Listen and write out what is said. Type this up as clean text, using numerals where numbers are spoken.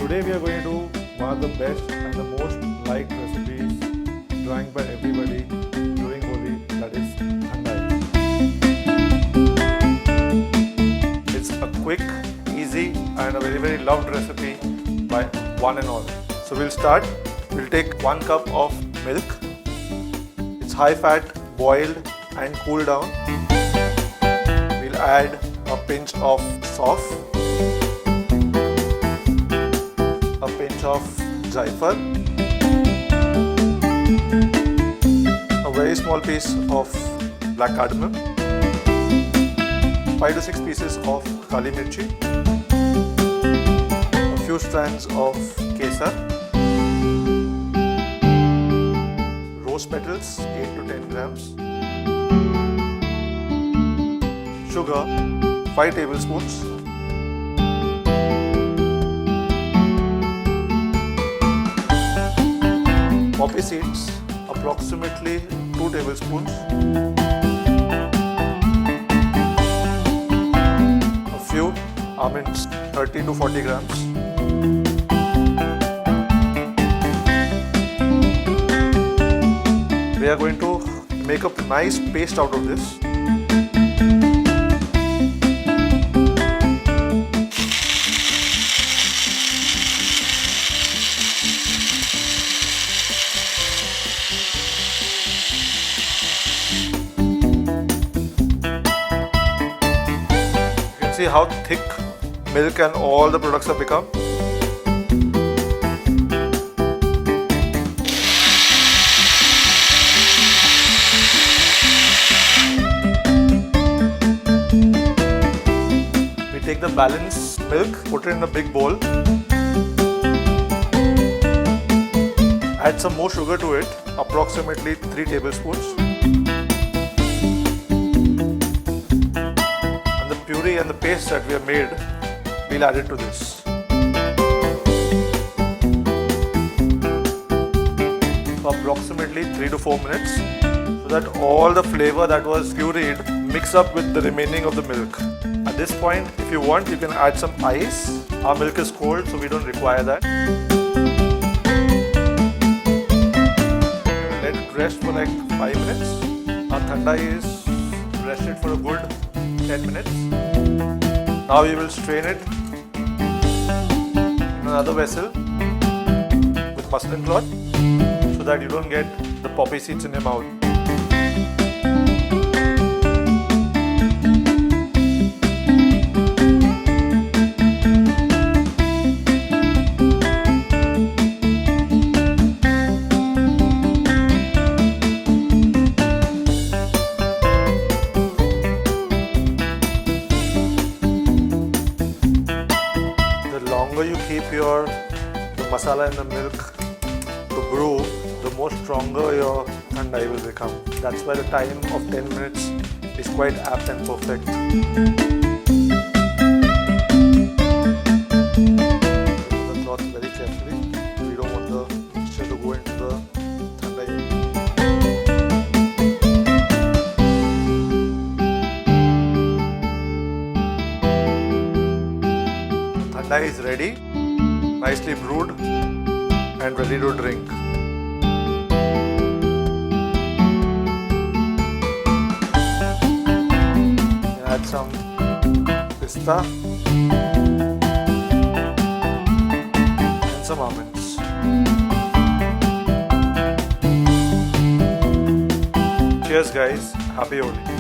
Today we are going to do one of the best and the most liked recipes drank by everybody during Holi, that is Thandai. It's a quick, easy and a very loved recipe by one and all. So we'll start. We'll take 1 cup of milk. It's high fat, boiled and cooled down. We'll add a pinch of sauce, a pinch of jaifal, a very small piece of black cardamom, 5 to 6 pieces of kali mirchi, a few strands of kesar, rose petals 8 to 10 grams, sugar 5 tablespoons, poppy seeds approximately 2 tablespoons, a few almonds 30 to 40 grams, we are going to make a nice paste out of this. See how thick milk and all the products have become. We take the balance milk, put it in a big bowl, add some more sugar to it, approximately 3 tablespoons. Puree and the paste that we have made, we'll add it to this. For approximately 3 to 4 minutes, so that all the flavor that was pureed mix up with the remaining of the milk. At this point, if you want, you can add some ice. Our milk is cold, so we don't require that. Let it rest for like 5 minutes. Our thandai is rested for a good 10 minutes. Now we will strain it in another vessel with muslin cloth so that you don't get the poppy seeds in your mouth. The longer you keep the masala and the milk to brew, the more stronger your thandai will become. That's why the time of 10 minutes is quite apt and perfect. Remove the cloth very carefully. We don't want the mixture to go into the thandai. Thandai is ready, nicely brewed and ready to drink. Add some pista and some almonds. Cheers guys, happy Holi.